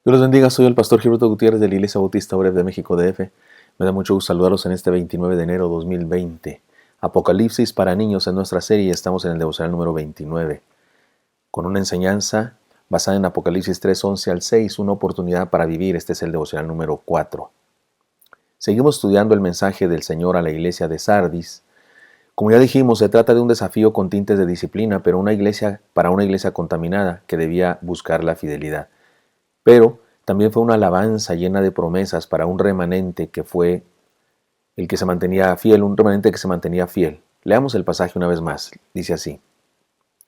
Dios los bendiga, soy el pastor Gilberto Gutiérrez de la Iglesia Bautista Oreb de México DF. Me da mucho gusto saludarlos en este 29 de enero 2020. Apocalipsis para niños en nuestra serie, estamos en el devocional número 29, con una enseñanza basada en Apocalipsis 3:11 al 6, una oportunidad para vivir. Este es el devocional número 4. Seguimos estudiando el mensaje del Señor a la iglesia de Sardis. Como ya dijimos, se trata de un desafío con tintes de disciplina, pero para una iglesia contaminada que debía buscar la fidelidad. Pero también fue una alabanza llena de promesas para un remanente que fue el que se mantenía fiel, un remanente que se mantenía fiel. Leamos el pasaje una vez más. Dice así: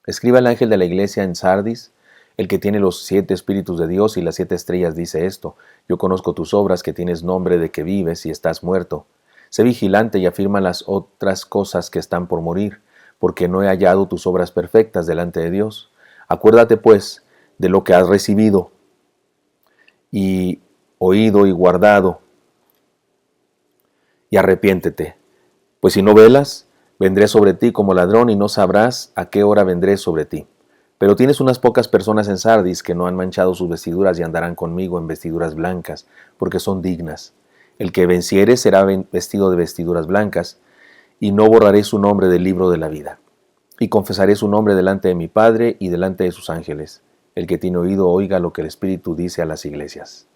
Escriba el ángel de la iglesia en Sardis, el que tiene los 7 espíritus de Dios y las 7 estrellas, dice esto: Yo conozco tus obras, que tienes nombre de que vives y estás muerto. Sé vigilante y afirma las otras cosas que están por morir, porque no he hallado tus obras perfectas delante de Dios. Acuérdate pues de lo que has recibido y oído y guardado, y arrepiéntete. Pues si no velas, vendré sobre ti como ladrón y no sabrás a qué hora vendré sobre ti. Pero tienes unas pocas personas en Sardis que no han manchado sus vestiduras y andarán conmigo en vestiduras blancas, porque son dignas. El que venciere será vestido de vestiduras blancas, y no borraré su nombre del libro de la vida. Y confesaré su nombre delante de mi Padre y delante de sus ángeles. El que tiene oído oiga lo que el Espíritu dice a las iglesias.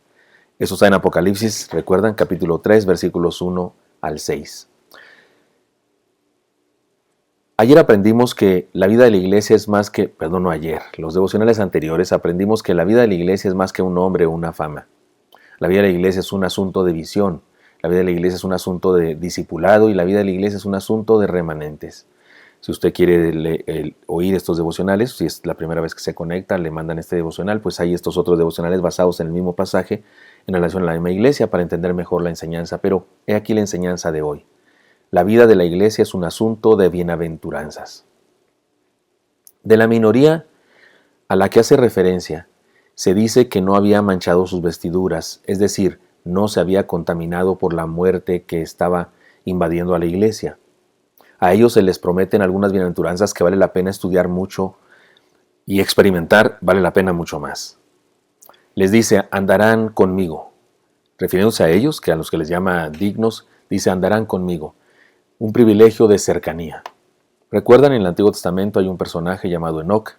Eso está en Apocalipsis, recuerdan, capítulo 3, versículos 1 al 6. Ayer aprendimos que la vida de la iglesia es más que, los devocionales anteriores aprendimos que la vida de la iglesia es más que un nombre o una fama. La vida de la iglesia es un asunto de visión, la vida de la iglesia es un asunto de discipulado y la vida de la iglesia es un asunto de remanentes. Si usted quiere oír estos devocionales, si es la primera vez que se conecta, le mandan este devocional, pues hay estos otros devocionales basados en el mismo pasaje en relación a la misma iglesia para entender mejor la enseñanza. Pero he aquí la enseñanza de hoy. La vida de la iglesia es un asunto de bienaventuranzas. De la minoría a la que hace referencia, se dice que no había manchado sus vestiduras, es decir, no se había contaminado por la muerte que estaba invadiendo a la iglesia. A ellos se les prometen algunas bienaventuranzas que vale la pena estudiar mucho y experimentar vale la pena mucho más. Les dice, andarán conmigo. Refiriéndose a ellos, que a los que les llama dignos, dice, andarán conmigo. Un privilegio de cercanía. Recuerdan, en el Antiguo Testamento hay un personaje llamado Enoc.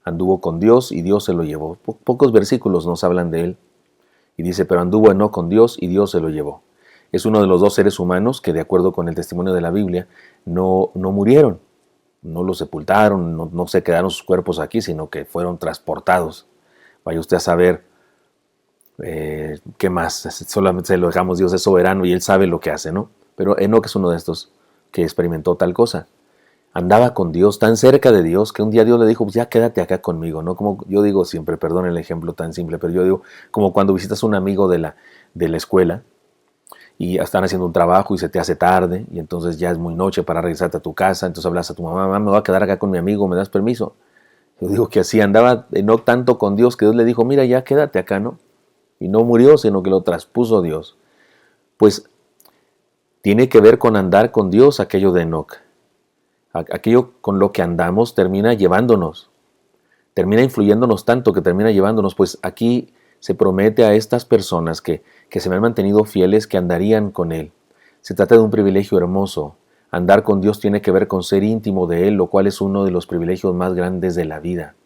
Anduvo con Dios y Dios se lo llevó. Pocos versículos nos hablan de él. Y dice, pero anduvo Enoc con Dios y Dios se lo llevó. Es uno de los 2 seres humanos que, de acuerdo con el testimonio de la Biblia, no murieron, no los sepultaron, no se quedaron sus cuerpos aquí, sino que fueron transportados. Vaya usted a saber qué más, solamente se lo dejamos, Dios es soberano y Él sabe lo que hace, ¿no? Pero Enoc es uno de estos que experimentó tal cosa. Andaba con Dios, tan cerca de Dios, que un día Dios le dijo, pues ya quédate acá conmigo, ¿no? Como yo digo siempre, perdón el ejemplo tan simple, pero yo digo, como cuando visitas a un amigo de la escuela, y están haciendo un trabajo y se te hace tarde y entonces ya es muy noche para regresarte a tu casa, entonces hablas a tu mamá, mamá, me voy a quedar acá con mi amigo, ¿me das permiso? Yo digo que así andaba Enoc tanto con Dios que Dios le dijo, mira, ya quédate acá, ¿no? Y no murió, sino que lo traspuso Dios. Pues tiene que ver con andar con Dios aquello de Enoc. Aquello con lo que andamos termina llevándonos, termina influyéndonos tanto que termina llevándonos. Pues aquí se promete a estas personas que se me han mantenido fieles que andarían con Él. Se trata de un privilegio hermoso. Andar con Dios tiene que ver con ser íntimo de Él, lo cual es uno de los privilegios más grandes de la vida.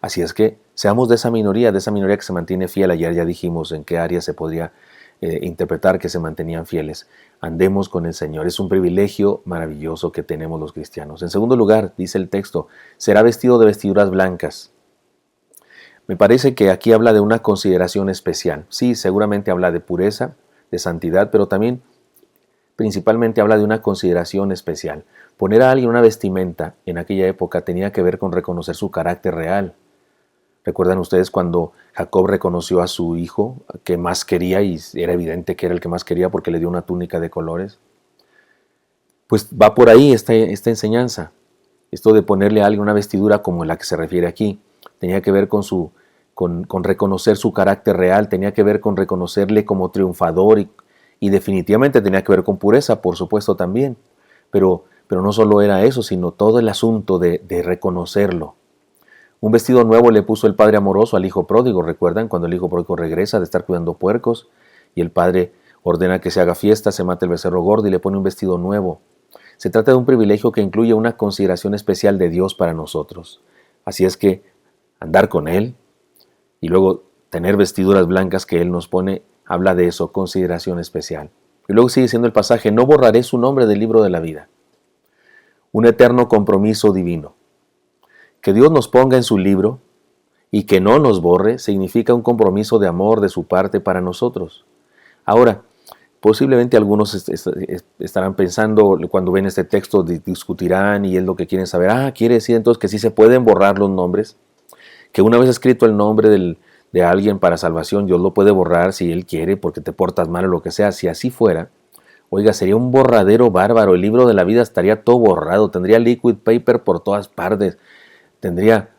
Así es que seamos de esa minoría que se mantiene fiel. Ayer ya dijimos en qué área se podría interpretar que se mantenían fieles. Andemos con el Señor. Es un privilegio maravilloso que tenemos los cristianos. En segundo lugar, dice el texto, será vestido de vestiduras blancas. Me parece que aquí habla de una consideración especial. Sí, seguramente habla de pureza, de santidad, pero también principalmente habla de una consideración especial. Poner a alguien una vestimenta en aquella época tenía que ver con reconocer su carácter real. ¿Recuerdan ustedes cuando Jacob reconoció a su hijo que más quería y era evidente que era el que más quería porque le dio una túnica de colores? Pues va por ahí esta enseñanza. Esto de ponerle a alguien una vestidura como la que se refiere aquí tenía que ver con reconocer su carácter real, tenía que ver con reconocerle como triunfador y definitivamente tenía que ver con pureza, por supuesto también. Pero no solo era eso, sino todo el asunto de reconocerlo. Un vestido nuevo le puso el padre amoroso al hijo pródigo. ¿Recuerdan cuando el hijo pródigo regresa de estar cuidando puercos y el padre ordena que se haga fiesta, se mate el becerro gordo y le pone un vestido nuevo? Se trata de un privilegio que incluye una consideración especial de Dios para nosotros. Así es que andar con Él y luego tener vestiduras blancas que Él nos pone, habla de eso, consideración especial. Y luego sigue diciendo el pasaje, no borraré su nombre del libro de la vida. Un eterno compromiso divino. Que Dios nos ponga en su libro y que no nos borre significa un compromiso de amor de su parte para nosotros. Ahora, posiblemente algunos estarán pensando cuando ven este texto, discutirán y es lo que quieren saber. Quiere decir entonces que sí se pueden borrar los nombres, que una vez escrito el nombre de alguien para salvación, Dios lo puede borrar si Él quiere porque te portas mal o lo que sea. Si así fuera, oiga, sería un borradero bárbaro, el libro de la vida estaría todo borrado, tendría liquid paper por todas partes, tendría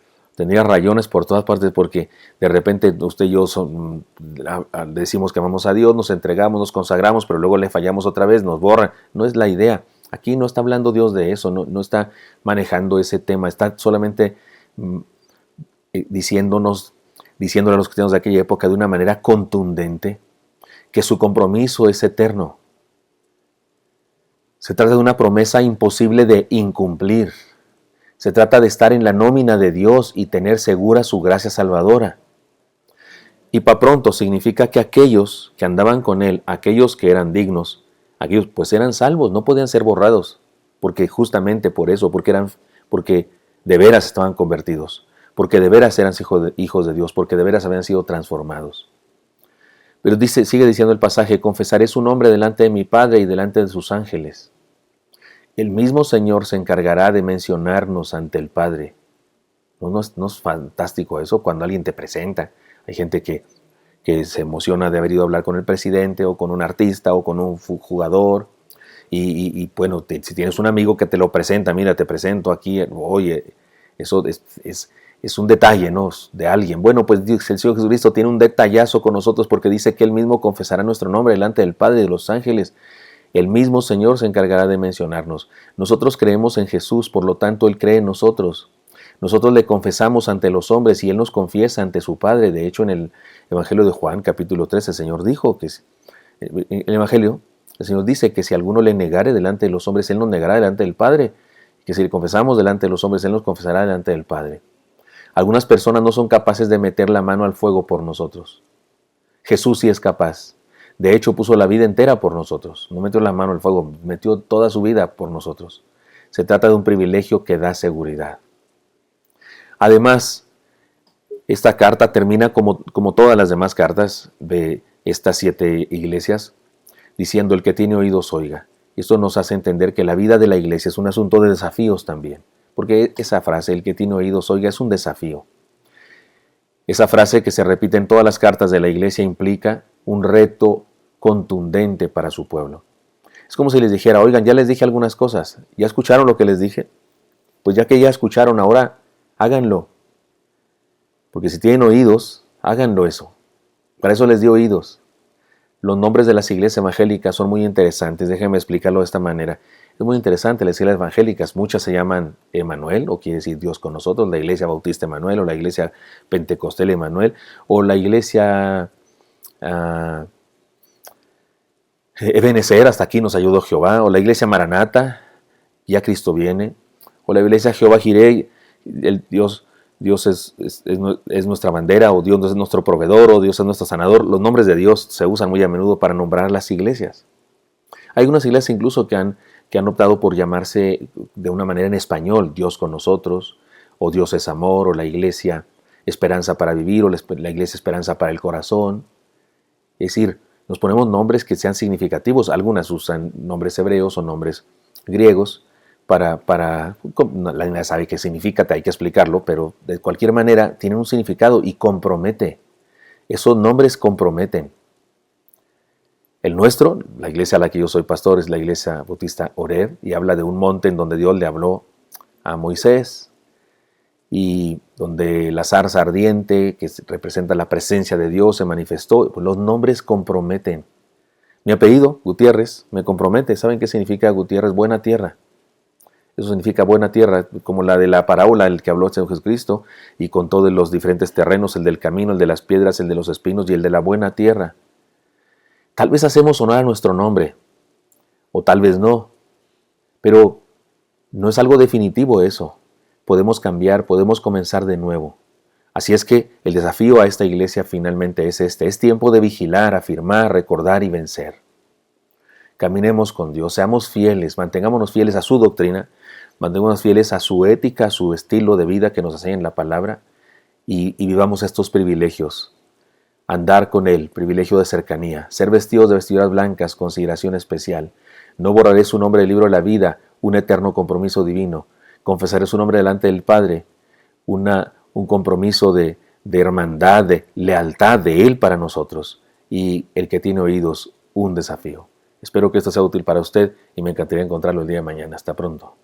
rayones por todas partes porque de repente usted y yo decimos que amamos a Dios, nos entregamos, nos consagramos, pero luego le fallamos otra vez, nos borran. No es la idea. Aquí no está hablando Dios de eso, no está manejando ese tema, está solamente diciéndole a los cristianos de aquella época de una manera contundente que su compromiso es eterno. Se trata de una promesa imposible de incumplir. Se trata de estar en la nómina de Dios y tener segura su gracia salvadora. Y para pronto significa que aquellos que andaban con Él, aquellos que eran dignos, aquellos pues eran salvos, no podían ser borrados, porque justamente por eso, porque de veras estaban convertidos, porque de veras eran hijos de Dios, porque de veras habían sido transformados. Pero sigue diciendo el pasaje, confesaré su nombre delante de mi Padre y delante de sus ángeles. El mismo Señor se encargará de mencionarnos ante el Padre. ¿No es fantástico eso? Cuando alguien te presenta, hay gente que se emociona de haber ido a hablar con el presidente o con un artista o con un jugador. Y bueno, si tienes un amigo que te lo presenta, mira, te presento aquí, oye, eso es un detalle, ¿no? De alguien. Bueno, pues el Señor Jesucristo tiene un detallazo con nosotros porque dice que Él mismo confesará nuestro nombre delante del Padre y de los ángeles. El mismo Señor se encargará de mencionarnos. Nosotros creemos en Jesús, por lo tanto Él cree en nosotros. Nosotros le confesamos ante los hombres y Él nos confiesa ante su Padre. De hecho, en el Evangelio de Juan, capítulo 13, el Señor dijo que en el Evangelio, el Señor dice que si alguno le negare delante de los hombres, Él nos negará delante del Padre. Que si le confesamos delante de los hombres, Él nos confesará delante del Padre. Algunas personas no son capaces de meter la mano al fuego por nosotros. Jesús sí es capaz. De hecho, puso la vida entera por nosotros. No metió la mano al fuego, metió toda su vida por nosotros. Se trata de un privilegio que da seguridad. Además, esta carta termina como todas las demás cartas de estas 7 iglesias, diciendo el que tiene oídos oiga. Y esto nos hace entender que la vida de la iglesia es un asunto de desafíos también. Porque esa frase, el que tiene oídos oiga, es un desafío. Esa frase que se repite en todas las cartas de la iglesia implica un reto contundente para su pueblo. Es como si les dijera, oigan, ya les dije algunas cosas, ¿ya escucharon lo que les dije? Pues ya que ya escucharon, ahora háganlo. Porque si tienen oídos, háganlo eso. Para eso les di oídos. Los nombres de las iglesias evangélicas son muy interesantes, déjenme explicarlo de esta manera. Es muy interesante, las iglesias evangélicas, muchas se llaman Emanuel, o quiere decir Dios con nosotros, la iglesia bautista Emanuel, o la iglesia pentecostal Emanuel, o la iglesia Ebenezer, hasta aquí nos ayudó Jehová, o la iglesia Maranata, ya Cristo viene, o la iglesia Jehová Jireh, Dios es nuestra bandera, o Dios es nuestro proveedor, o Dios es nuestro sanador. Los nombres de Dios se usan muy a menudo para nombrar las iglesias. Hay algunas iglesias incluso que han optado por llamarse de una manera en español, Dios con nosotros, o Dios es amor, o la iglesia Esperanza para vivir, o la iglesia Esperanza para el corazón. Es decir, nos ponemos nombres que sean significativos. Algunas usan nombres hebreos o nombres griegos nadie sabe qué significa, hay que explicarlo, pero de cualquier manera tienen un significado y compromete. Esos nombres comprometen. El nuestro, la iglesia a la que yo soy pastor, es la iglesia bautista Horeb, y habla de un monte en donde Dios le habló a Moisés, y donde la zarza ardiente, que representa la presencia de Dios, se manifestó. Los nombres comprometen. Mi apellido, Gutiérrez, me compromete. ¿Saben qué significa Gutiérrez? Buena tierra. Eso significa buena tierra, como la de la parábola el que habló el Señor Jesucristo, y con todos los diferentes terrenos, el del camino, el de las piedras, el de los espinos y el de la buena tierra. Tal vez hacemos honor a nuestro nombre, o tal vez no, pero no es algo definitivo eso. Podemos cambiar, podemos comenzar de nuevo. Así es que el desafío a esta iglesia finalmente es este. Es tiempo de vigilar, afirmar, recordar y vencer. Caminemos con Dios, seamos fieles, mantengámonos fieles a su doctrina, mantengámonos fieles a su ética, a su estilo de vida que nos enseña en la palabra y vivamos estos privilegios. Andar con Él, privilegio de cercanía, ser vestidos de vestiduras blancas, consideración especial. No borraré su nombre del libro de la vida, un eterno compromiso divino. Confesaré su nombre delante del Padre, un compromiso de hermandad, de lealtad de Él para nosotros. Y el que tiene oídos, un desafío. Espero que esto sea útil para usted y me encantaría encontrarlo el día de mañana. Hasta pronto.